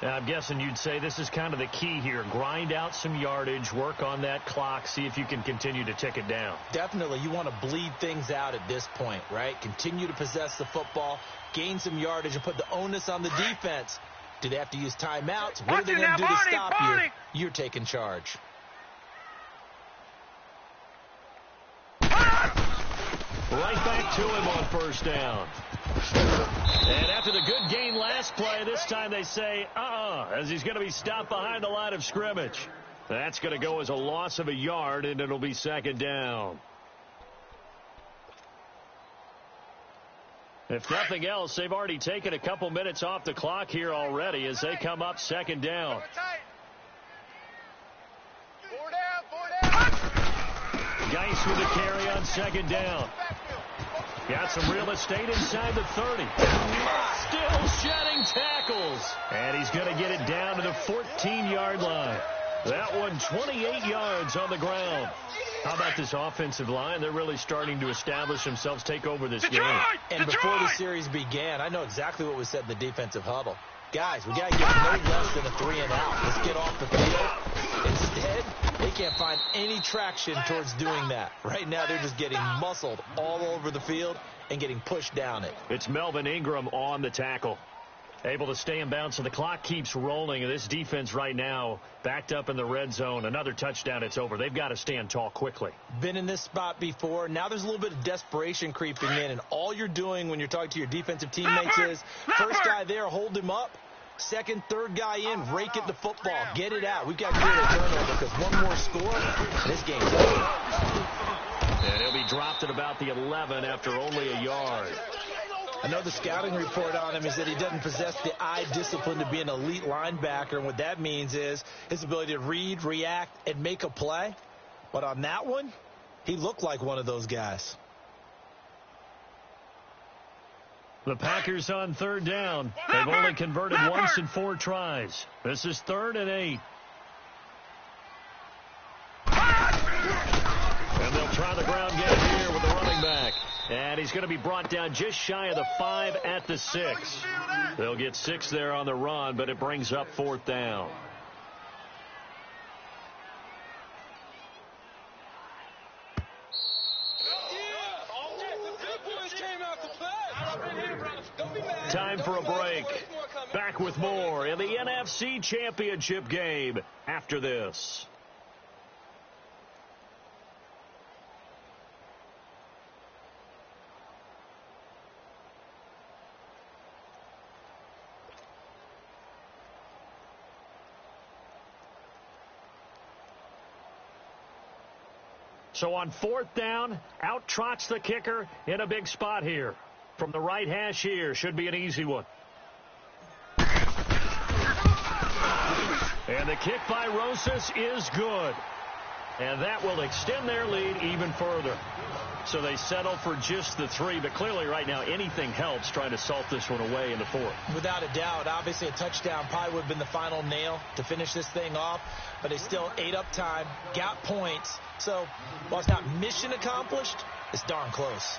[SPEAKER 2] Now, I'm guessing you'd say this is kind of the key here. Grind out some yardage, work on that clock, see if you can continue to tick it down.
[SPEAKER 3] Definitely. You want to bleed things out at this point, right? Continue to possess the football, gain some yardage, and put the onus on the defense. Do they have to use timeouts? What are they going to do to stop you? You're taking charge.
[SPEAKER 2] Right back to him on first down. And after the good gain last play, this time they say, as he's going to be stopped behind the line of scrimmage. That's going to go as a loss of a yard, and it'll be second down. If nothing else, they've already taken a couple minutes off the clock here already as they come up second down.
[SPEAKER 4] 4 down.
[SPEAKER 2] Geis with a carry on second down. Got some real estate inside the 30. Still shedding tackles. And he's going to get it down to the 14-yard line. That one 28 yards on the ground. How about this offensive line? They're really starting to establish themselves, take over this game.
[SPEAKER 3] And before the series began, I know exactly what was said in the defensive huddle. Guys, we got to get no less than a 3-and-out. Let's get off the field. Instead, they can't find any traction towards doing that. Right now, they're just getting muscled all over the field and getting pushed down it.
[SPEAKER 2] It's Melvin Ingram on the tackle. Able to stay in bounds, so the clock keeps rolling. And this defense right now backed up in the red zone. Another touchdown, it's over. They've got to stand tall quickly.
[SPEAKER 3] Been in this spot before. Now there's a little bit of desperation creeping in, and all you're doing when you're talking to your defensive teammates is first guy there, hold him up. Second, third guy in, rake at the football. Get it out. We've got to create a turnover because one more score, and this game's over.
[SPEAKER 2] And he'll be dropped at about the 11 after only a yard.
[SPEAKER 3] I know the scouting report on him is that he doesn't possess the eye discipline to be an elite linebacker, and what that means is his ability to read, react, and make a play. But on that one, he looked like one of those guys.
[SPEAKER 2] The Packers on third down. They've only converted once in 4 tries. This is 3rd and 8. And they'll try the ground game here with the running back. And he's going to be brought down just shy of the 5 at the 6. They'll get 6 there on the run, but it brings up 4th down. Time for a break. Back with more in the NFC Championship game after this. So on 4th down, out trots the kicker in a big spot here. From the right hash here, should be an easy one. And the kick by Rosas is good. And that will extend their lead even further. So they settle for just the 3, but clearly right now anything helps trying to salt this one away in the 4th.
[SPEAKER 3] Without a doubt, obviously a touchdown probably would have been the final nail to finish this thing off, but they still ate up time, got points. So while it's not mission accomplished, it's darn close.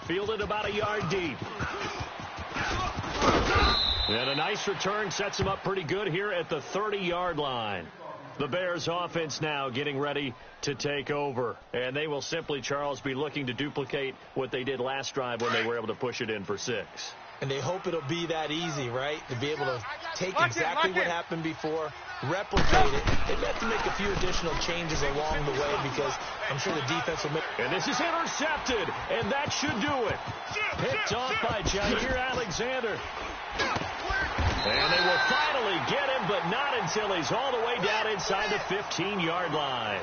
[SPEAKER 2] Fielded about a yard deep. And a nice return sets him up pretty good here at the 30-yard line. The Bears offense now getting ready to take over. And they will simply, Charles, be looking to duplicate what they did last drive when they were able to push it in for 6.
[SPEAKER 3] And they hope it'll be that easy, right? To be able to take exactly what happened before, replicate it. They have to make a few additional changes along the way because I'm sure the defense will make.
[SPEAKER 2] And this is intercepted, and that should do it. Picked off by Jair Alexander. And they will finally get him, but not until he's all the way down inside the 15-yard line.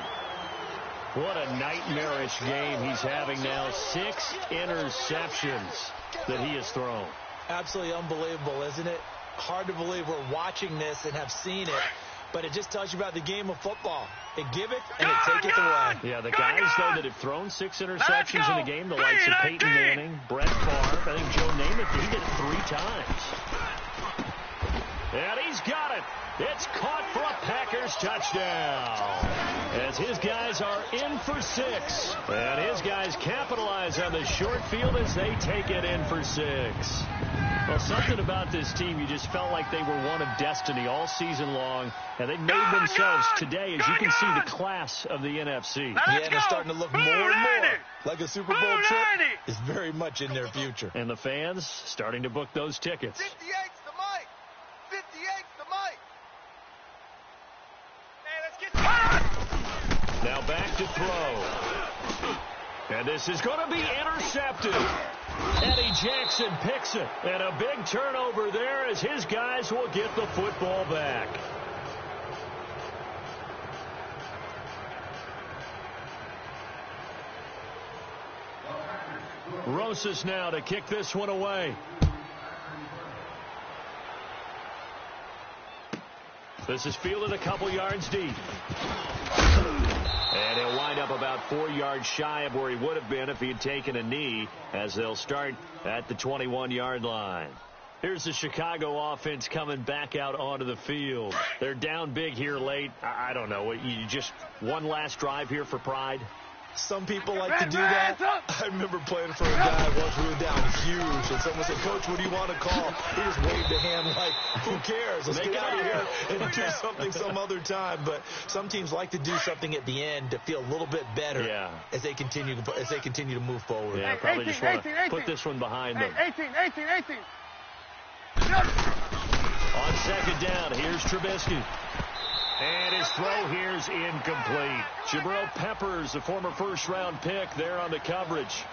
[SPEAKER 2] What a nightmarish game he's having now. 6 interceptions that he has thrown.
[SPEAKER 3] Absolutely unbelievable, isn't it? Hard to believe we're watching this and have seen it, but it just tells you about the game of football. They give it and they take it away.
[SPEAKER 2] Yeah, the guys, though, that have thrown 6 interceptions in a game, the likes of Peyton Manning, Brett Favre, I think Joe Namath, he did it 3 times. And he's got it. It's caught for a Packers touchdown. As his guys are in for 6. And his guys capitalize on the short field as they take it in for 6. Well, something about this team, you just felt like they were one of destiny all season long. And they made themselves today, as you can see, the class of the NFC.
[SPEAKER 3] Yeah, they're starting to look more and more like a Super Bowl trip is very much in their future.
[SPEAKER 2] And the fans starting to book those tickets.
[SPEAKER 4] 58's the mic. 58's the mic.
[SPEAKER 2] Now back to throw. And this is going to be intercepted. Eddie Jackson picks it. And a big turnover there as his guys will get the football back. Rosas now to kick this one away. This is fielded a couple yards deep. And he'll wind up about 4 yards shy of where he would have been if he had taken a knee, as they'll start at the 21-yard line. Here's the Chicago offense coming back out onto the field. They're down big here late. I don't know. You just one last drive here for pride?
[SPEAKER 3] Some people like to do that. I remember playing for a guy once we were down huge, and someone said, "Coach, what do you want to call?" He just waved a hand like, "Who cares? Let's get out of here and do something some other time." But some teams like to do something at the end to feel a little bit better as they continue to move forward.
[SPEAKER 2] Yeah, probably just want to put this one behind them.
[SPEAKER 5] 18.
[SPEAKER 2] On second down, here's Trubisky. And his throw here's incomplete. Jabril Peppers, the former first-round pick, there on the coverage.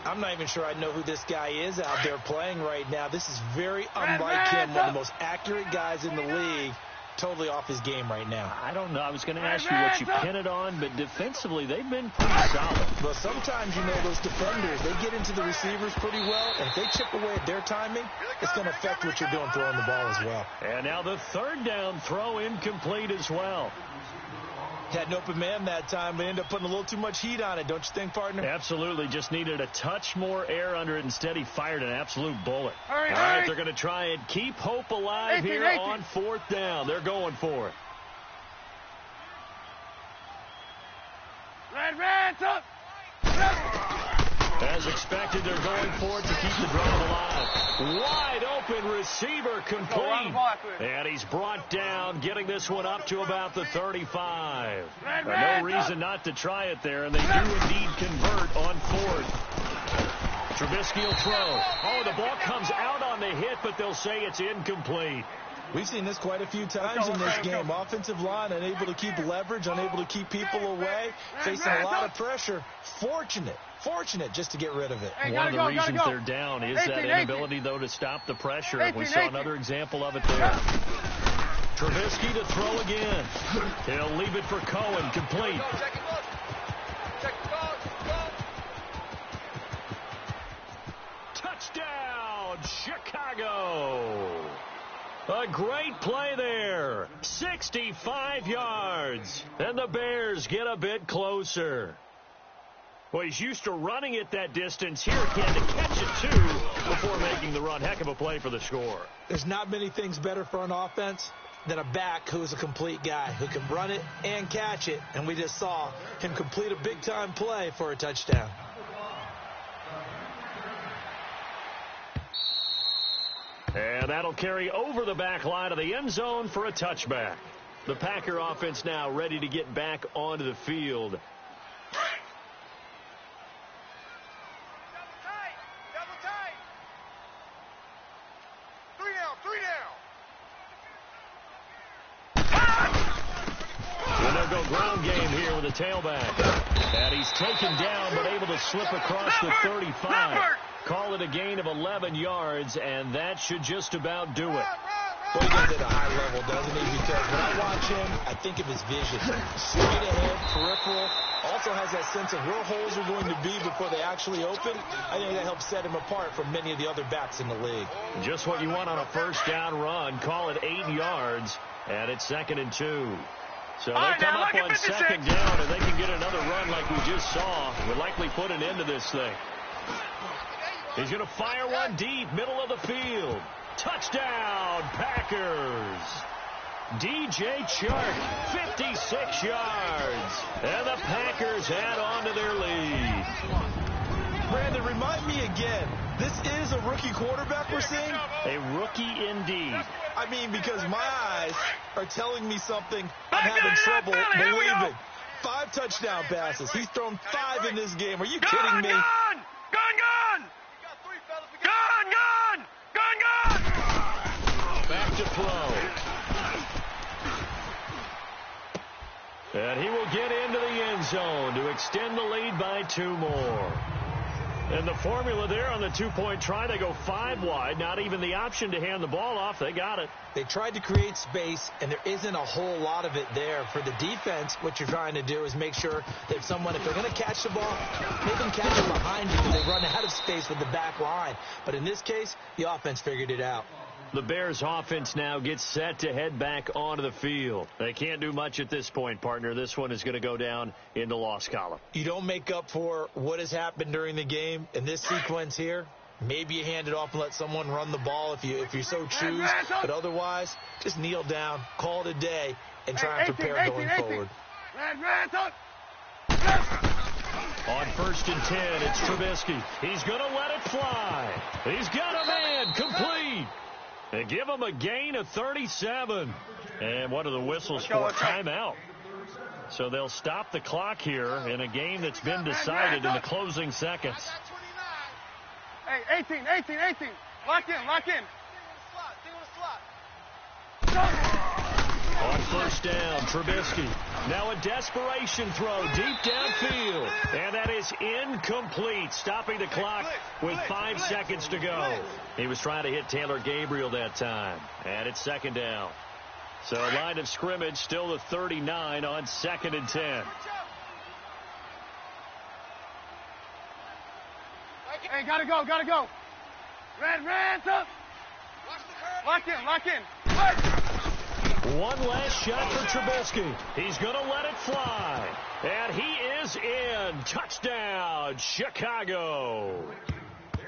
[SPEAKER 3] I'm not even sure I know who this guy is out there playing right now. This is very unlike him, one of the most accurate guys in the league. Totally off his game right now.
[SPEAKER 2] I don't know. I was going to ask you what you pin it on, but defensively, they've been pretty solid.
[SPEAKER 3] Well, sometimes, you know, those defenders, they get into the receivers pretty well, and if they chip away at their timing, it's going to affect what you're doing throwing the ball as well.
[SPEAKER 2] And now the third down throw incomplete as well.
[SPEAKER 3] Had an open man that time, but ended up putting a little too much heat on it, don't you think, partner?
[SPEAKER 2] Absolutely. Just needed a touch more air under it. Instead, he fired an absolute bullet. All right, they're going to try and keep hope alive here on fourth down. They're going for it.
[SPEAKER 5] Red, up.
[SPEAKER 2] As expected, they're going for it to keep the drive alive. Wide open receiver complete. And he's brought down, getting this one up to about the 35. No reason not to try it there, and they do indeed convert on fourth. Trubisky will throw. Oh, the ball comes out on the hit, but they'll say it's incomplete.
[SPEAKER 3] We've seen this quite a few times in this game. Offensive line unable to keep leverage, unable to keep people away, facing a lot of pressure. Fortunate just to get rid of it.
[SPEAKER 2] One of the reasons they're down is that inability, though, to stop the pressure. And we saw another example of it there. Trubisky to throw again. He'll leave it for Cohen, complete. Touchdown, Chicago. A great play there. 65 yards. And the Bears get a bit closer. Well, he's used to running it that distance. Here again to catch it, too, before making the run. Heck of a play for the score.
[SPEAKER 3] There's not many things better for an offense than a back who's a complete guy, who can run it and catch it. And we just saw him complete a big-time play for a touchdown.
[SPEAKER 2] And that'll carry over the back line of the end zone for a touchback. The Packer offense now ready to get back onto the field.
[SPEAKER 4] Double tight. 3 down.
[SPEAKER 2] And they'll go ground game here with a tailback. And he's taken down but able to slip across the 35. Call it a gain of 11 yards, and that should just about do it.
[SPEAKER 3] Well, he does it at a high level, doesn't he? Because when I watch him, I think of his vision. Straight ahead, peripheral. Also has that sense of where holes are going to be before they actually open. I think that helps set him apart from many of the other backs in the league.
[SPEAKER 2] Just what you want on a first down run. Call it 8 yards, and it's 2nd and 2. So they come up on 2nd down, and they can get another run like we just saw. Would likely put an end to this thing. He's going to fire one deep, middle of the field. Touchdown, Packers. DJ Chark, 56 yards. And the Packers add on to their lead.
[SPEAKER 3] Brandon, remind me again, this is a rookie quarterback we're seeing?
[SPEAKER 2] A rookie indeed.
[SPEAKER 3] I mean, because my eyes are telling me something I'm having trouble believing. 5 touchdown passes. He's thrown 5 in this game. Are you kidding me?
[SPEAKER 2] Back to throw. And he will get into the end zone to extend the lead by 2 more. And the formula there on the 2-point try, they go 5 wide. Not even the option to hand the ball off. They got it.
[SPEAKER 3] They tried to create space, and there isn't a whole lot of it there. For the defense, what you're trying to do is make sure that someone, if they're going to catch the ball, make them catch it behind you because they run out of space with the back line. But in this case, the offense figured it out.
[SPEAKER 2] The Bears offense now gets set to head back onto the field. They can't do much at this point, partner. This one is going to go down in the loss column.
[SPEAKER 3] You don't make up for what has happened during the game in this sequence here. Maybe you hand it off and let someone run the ball if you so choose. But otherwise, just kneel down, call it a day, and try and prepare going forward.
[SPEAKER 2] On 1st and 10, it's Trubisky. He's going to let it fly. He's got a man, complete. They give him a gain of 37. And what are the whistles for? Timeout. So they'll stop the clock here in a game that's been decided in the closing seconds.
[SPEAKER 5] Hey, 18. Lock in.
[SPEAKER 2] On first down, Trubisky. Now a desperation throw deep downfield. And that is incomplete, stopping the clock with 5 seconds to go. He was trying to hit Taylor Gabriel that time. And it's second down. So line of scrimmage still the 39 on 2nd and 10.
[SPEAKER 5] Hey, gotta go. Red, up. Lock in.
[SPEAKER 2] One last shot for Trubisky. He's going to let it fly. And he is in. Touchdown, Chicago.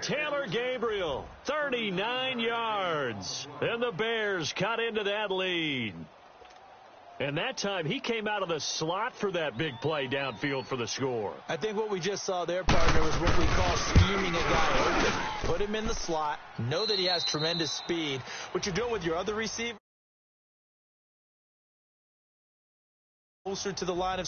[SPEAKER 2] Taylor Gabriel, 39 yards. And the Bears cut into that lead. And that time, he came out of the slot for that big play downfield for the score.
[SPEAKER 3] I think what we just saw there, partner, was what we call scheming a guy open. Put him in the slot. Know that he has tremendous speed. What you're doing with your other receiver, closer to the line of